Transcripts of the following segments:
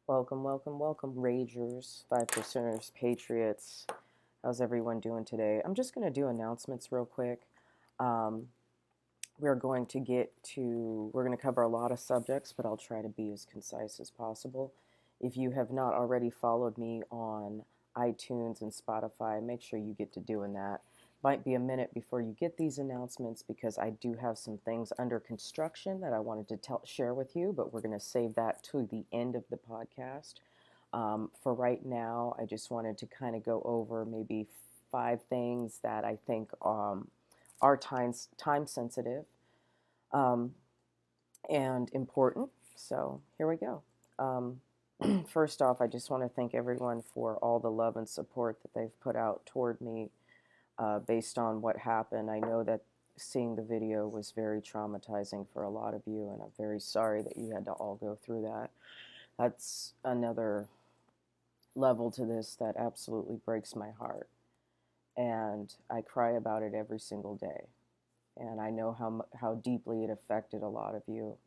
Welcome, welcome, welcome, Ragers, 5%ers, Patriots. How's everyone doing today? I'm just going to do announcements real quick. Um, we're going to cover a lot of subjects, but I'll try to be as concise as possible. If you have not already followed me on iTunes and Spotify, make sure you get to doing that. Might be a minute before you get these announcements because I do have some things under construction that I wanted to share with you, but we're going to save that to the end of the podcast. For right now, I just wanted to kind of go over maybe 5 things that I think are time sensitive um, and important. So here we go. First off, I just want to thank everyone for all the love and support that they've put out toward me based on what happened. I know that seeing the video was very traumatizing for a lot of you, and I'm very sorry that you had to all go through that. That's another level to this that absolutely breaks my heart. And I cry about it every single day. And I know how deeply it affected a lot of you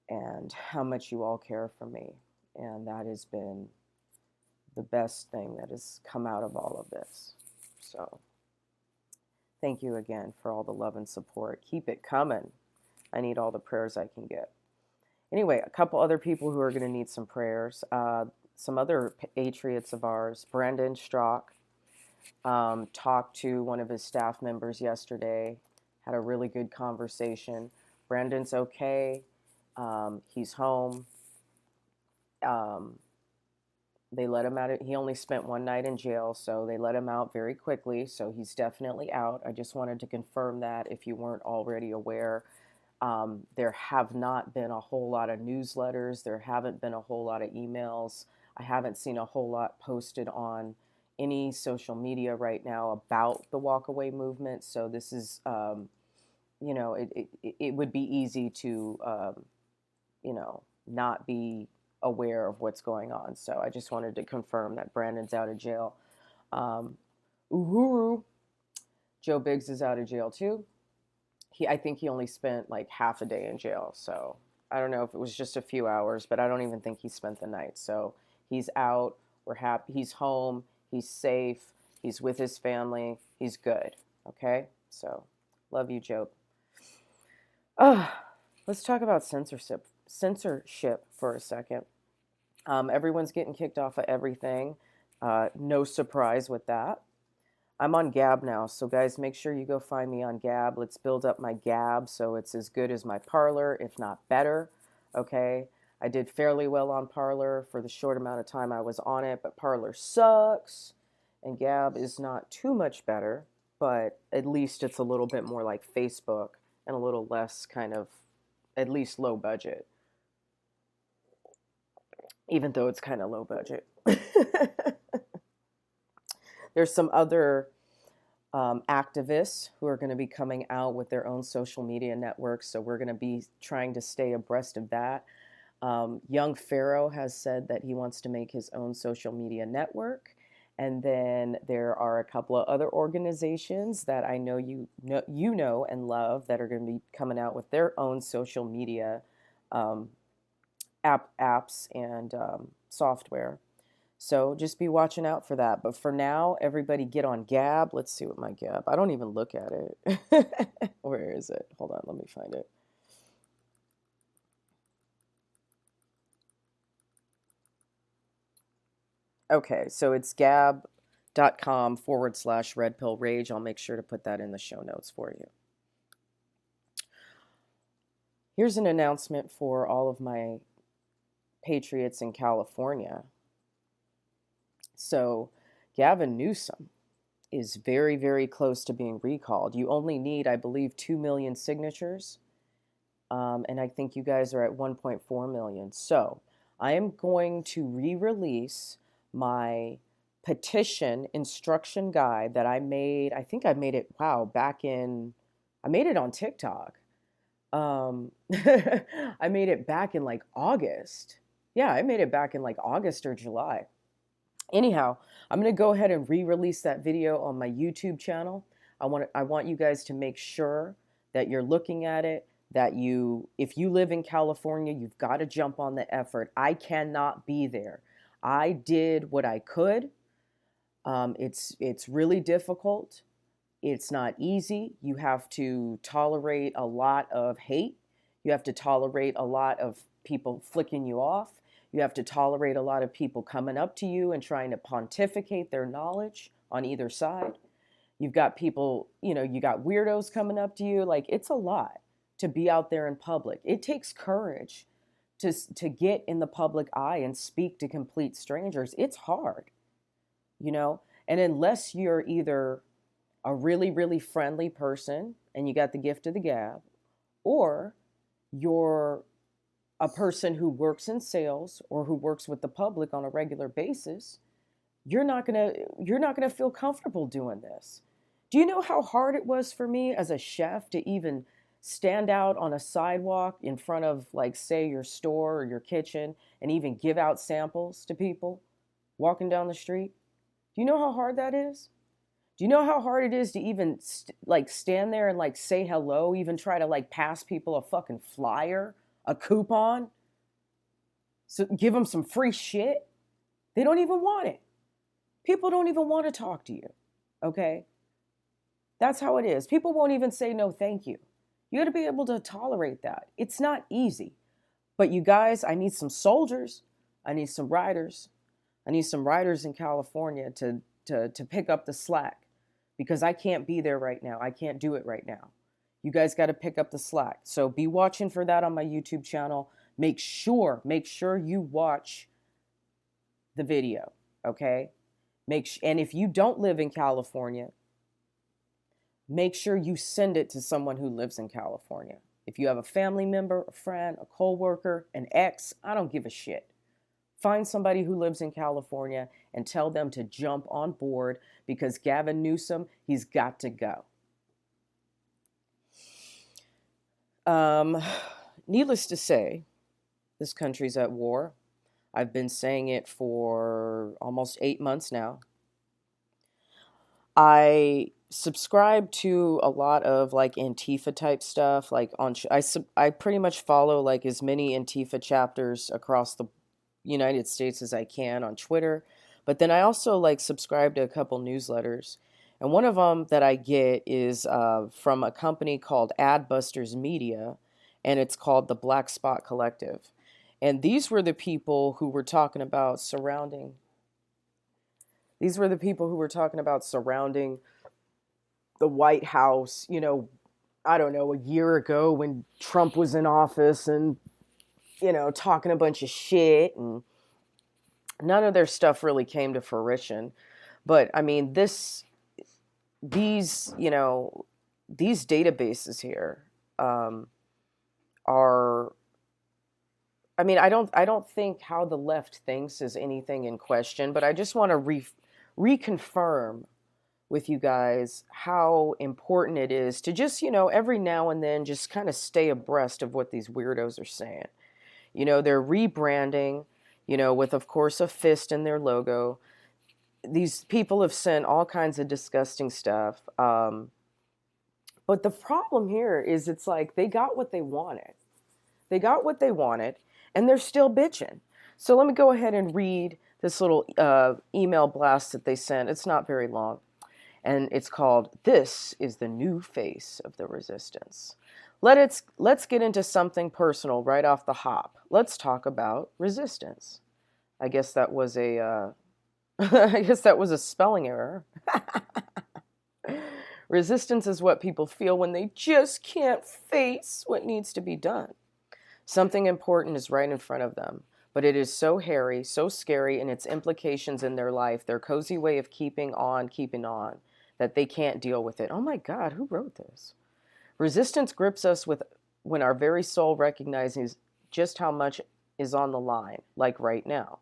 and how much you all care for me. And that has been the best thing that has come out of all of this. So thank you again for all the love and support. Keep it coming. I need all the prayers I can get. Anyway, a couple other people who are going to need some prayers. Some other patriots of ours, Brandon Strock, talked to one of his staff members yesterday, had a really good conversation. Brandon's okay. He's home. They let him out. He only spent one night in jail, so they let him out very quickly. So he's definitely out. I just wanted to confirm that if you weren't already aware. There have not been a whole lot of newsletters. There haven't been a whole lot of emails. I haven't seen a whole lot posted on any social media right now about the walkaway movement. So this is, it would be easy to, not be aware of what's going on. So I just wanted to confirm that Brandon's out of jail. Uhuru, Joe Biggs is out of jail too. I think he only spent like half a day in jail. So I don't know if it was just a few hours, but I don't even think he spent the night. So he's out. We're happy. He's home. He's safe. He's with his family. He's good. Okay. So love you, Joe. Let's talk about censorship for a second. Everyone's getting kicked off of everything. No surprise with that. I'm on Gab now, so guys, make sure you go find me on Gab. Let's build up my Gab so it's as good as my Parler, if not better. Okay, I did fairly well on Parler for the short amount of time I was on it, but Parler sucks, and Gab is not too much better, but at least it's a little bit more like Facebook and a little less kind of, at least low budget, even though it's kind of low budget. There's some other activists who are going to be coming out with their own social media networks, so we're going to be trying to stay abreast of that. Young Pharaoh has said that he wants to make his own social media network. And then there are a couple of other organizations that I know you know and love that are going to be coming out with their own social media apps and software. So just be watching out for that. But for now, everybody get on Gab. Let's see what my Gab. I don't even look at it. Where is it? Hold on, let me find it. Okay, so it's gab.com/redpillrage. I'll make sure to put that in the show notes for you. Here's an announcement for all of my patriots in California. So Gavin Newsom is very, very close to being recalled. You only need, I believe, 2 million signatures. And I think you guys are at 1.4 million. So I am going to re-release my petition instruction guide that I made. I think I made it, I made it on TikTok. I made it back in like August. Yeah, I made it back in like August or July. Anyhow, I'm going to go ahead and re-release that video on my YouTube channel. I want you guys to make sure that you're looking at it, that if you live in California, you've got to jump on the effort. I cannot be there. I did what I could. It's really difficult. It's not easy. You have to tolerate a lot of hate. You have to tolerate a lot of people flicking you off. You have to tolerate a lot of people coming up to you and trying to pontificate their knowledge on either side. You've got people, you got weirdos coming up to you. Like, it's a lot to be out there in public. It takes courage to get in the public eye and speak to complete strangers. It's hard, and unless you're either a really, really friendly person and you got the gift of the gab, or you're a person who works in sales or who works with the public on a regular basis, you're not going to feel comfortable doing this. Do you know how hard it was for me as a chef to even stand out on a sidewalk in front of, like, say, your store or your kitchen and even give out samples to people walking down the street? Do you know how hard that is? Do you know how hard it is to even stand there and say hello, even try to pass people a fucking flyer, a coupon, so give them some free shit? They don't even want it. People don't even want to talk to you, okay? That's how it is. People won't even say no thank you. You got to be able to tolerate that. It's not easy. But you guys, I need some soldiers. I need some riders. I need some riders in California to pick up the slack, because I can't be there right now. I can't do it right now. You guys got to pick up the slack. So be watching for that on my YouTube channel. Make sure you watch the video, okay? And if you don't live in California, make sure you send it to someone who lives in California. If you have a family member, a friend, a coworker, an ex, I don't give a shit. Find somebody who lives in California and tell them to jump on board, because Gavin Newsom, he's got to go. Needless to say, this country's at war. I've been saying it for almost 8 months now. I subscribe to a lot of Antifa type stuff. I pretty much follow as many Antifa chapters across the United States as I can on Twitter. But then I also subscribe to a couple newsletters. And one of them that I get is from a company called Adbusters Media, and it's called the Black Spot Collective. And these were the people who were talking about surrounding the White House, I don't know, a year ago when Trump was in office, and, talking a bunch of shit, and none of their stuff really came to fruition. But I mean, these databases here are, I mean, I don't think how the left thinks is anything in question, but I just want to reconfirm with you guys how important it is to just, every now and then just kind of stay abreast of what these weirdos are saying. They're rebranding, with, of course, a fist in their logo. These people have sent all kinds of disgusting stuff. But the problem here is it's they got what they wanted. They got what they wanted, and they're still bitching. So let me go ahead and read this little email blast that they sent. It's not very long. And it's called, "This is the New Face of the Resistance." Let's get into something personal right off the hop. Let's talk about resistance. I guess that was a spelling error. Resistance is what people feel when they just can't face what needs to be done. Something important is right in front of them, but it is so hairy, so scary in its implications in their life, their cozy way of keeping on, that they can't deal with it. Oh my God, who wrote this? Resistance grips us when our very soul recognizes just how much is on the line, like right now.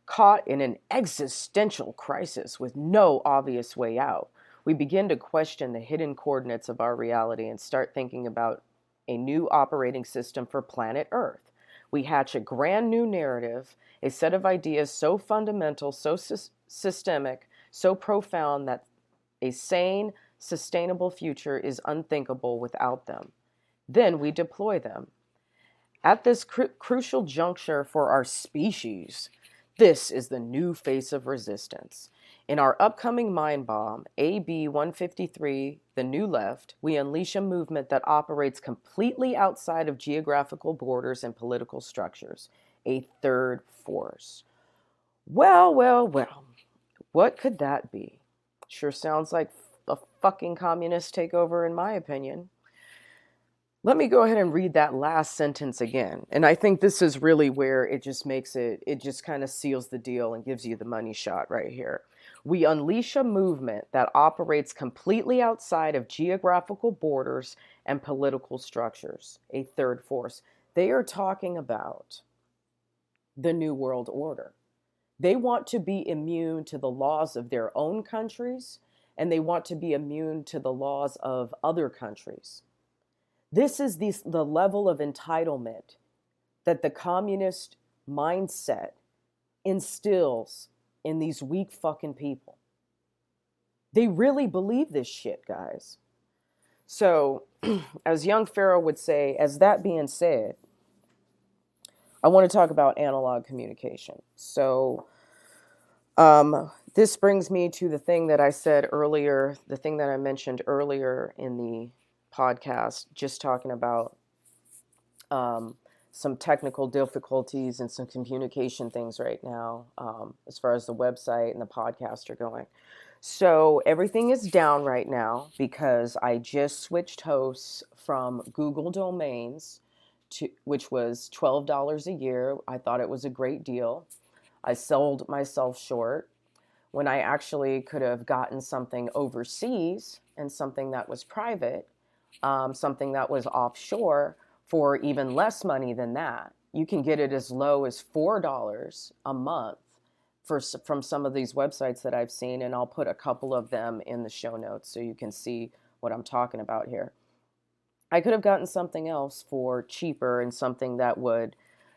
Caught in an existential crisis with no obvious way out, we begin to question the hidden coordinates of our reality and start thinking about a new operating system for planet Earth. We hatch a grand new narrative, a set of ideas so fundamental, so systemic, so profound that a sane, sustainable future is unthinkable without them. Then we deploy them. At this crucial juncture for our species, this is the new face of resistance. In our upcoming mind bomb, AB 153, The New Left, we unleash a movement that operates completely outside of geographical borders and political structures, a third force. Well, well, well, what could that be? Sure sounds like a fucking communist takeover, in my opinion. Let me go ahead and read that last sentence again. And I think this is really where it just makes it just kind of seals the deal and gives you the money shot right here. We unleash a movement that operates completely outside of geographical borders and political structures, a third force. They are talking about the New World Order. They want to be immune to the laws of their own countries, and they want to be immune to the laws of other countries. This is the level of entitlement that the communist mindset instills in these weak fucking people. They really believe this shit, guys. So, as young Pharaoh would say, as that being said, I want to talk about analog communication. So, this brings me to the thing that I said earlier, the thing that I mentioned earlier in the podcast, just talking about some technical difficulties and some communication things right now, as far as the website and the podcast are going. So everything is down right now because I just switched hosts from Google Domains, which was $12 a year. I thought it was a great deal. I sold myself short when I actually could have gotten something overseas and something that was private, something that was offshore for even less money than that. You can get it as low as $4 a month from some of these websites that I've seen, and I'll put a couple of them in the show notes so you can see what I'm talking about here. I could have gotten something else for cheaper and something that would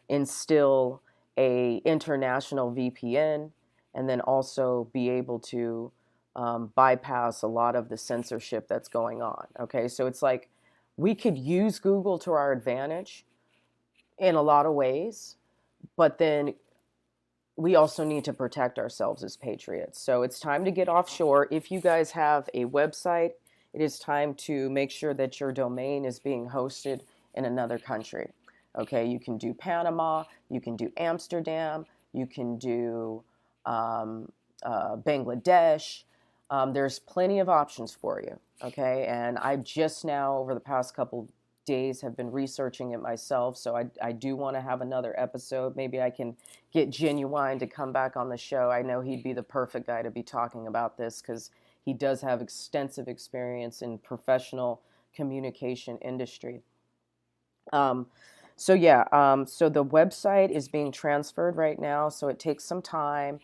instill a international VPN and then also be able to bypass a lot of the censorship that's going on. Okay, so it's like we could use Google to our advantage in a lot of ways, but then we also need to protect ourselves as patriots. So it's time to get offshore. If you guys have a website, it is time to make sure that your domain is being hosted in another country. Okay, you can do Panama, you can do Amsterdam, you can do Bangladesh. There's plenty of options for you. Okay, and I just now, over the past couple days, have been researching it myself. So I do want to have another episode. Maybe I can get Genuine to come back on the show. I know he'd be the perfect guy to be talking about this because he does have extensive experience in professional communication industry. So the website is being transferred right now, so it takes some time.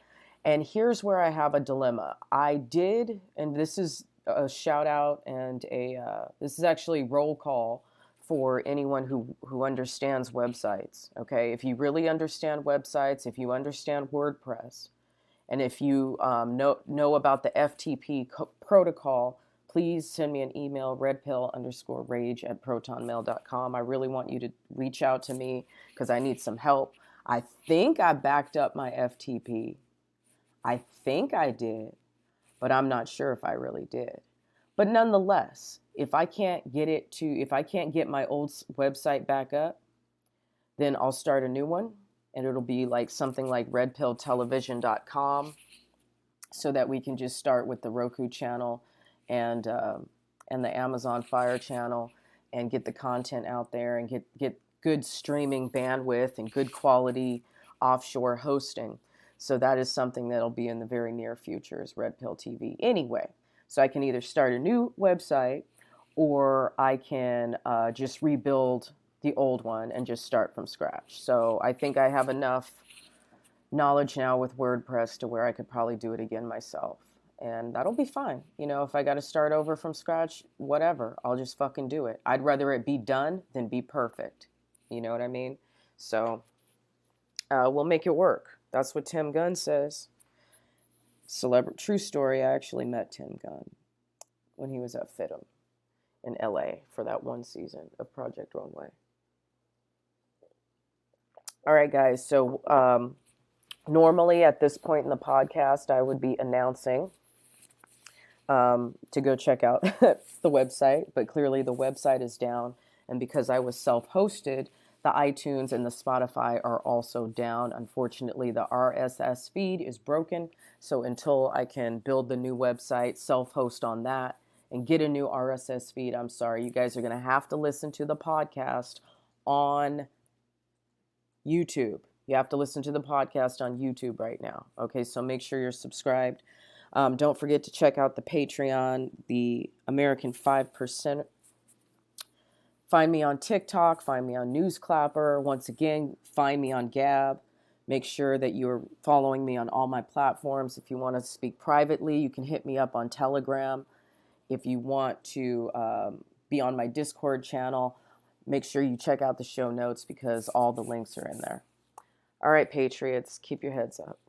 And here's where I have a dilemma. I did, and this is a shout out and this is actually roll call for anyone who understands websites. Okay, if you really understand websites, if you understand WordPress, and if you know about the FTP protocol, please send me an email, redpill_rage@protonmail.com. I really want you to reach out to me because I need some help. I think I backed up my FTP. I think I did, but I'm not sure if I really did. But nonetheless, if I can't get my old website back up, then I'll start a new one, and it'll be like something like redpilltelevision.com, so that we can just start with the Roku channel and the Amazon Fire channel and get the content out there and get good streaming bandwidth and good quality offshore hosting. So that is something that'll be in the very near future is Red Pill TV. Anyway, so I can either start a new website or I can just rebuild the old one and just start from scratch. So I think I have enough knowledge now with WordPress to where I could probably do it again myself. And that'll be fine. You know, if I got to start over from scratch, whatever, I'll just fucking do it. I'd rather it be done than be perfect. You know what I mean? So we'll make it work. That's what Tim Gunn says. True story, I actually met Tim Gunn when he was at FITM. in LA for that one season of Project Runway. All right, guys. So normally at this point in the podcast, I would be announcing to go check out the website, but clearly the website is down. And because I was self-hosted, the iTunes and the Spotify are also down. Unfortunately, the RSS feed is broken. So until I can build the new website, self-host on that, and get a new RSS feed, I'm sorry, you guys are going to have to listen to the podcast on YouTube. You have to listen to the podcast on YouTube right now. Okay, so make sure you're subscribed. Don't forget to check out the Patreon, the American 5%. Find me on TikTok. Find me on Newsclapper. Once again, find me on Gab. Make sure that you're following me on all my platforms. If you want to speak privately, you can hit me up on Telegram. If you want to be on my Discord channel, make sure you check out the show notes because all the links are in there. All right, Patriots, keep your heads up.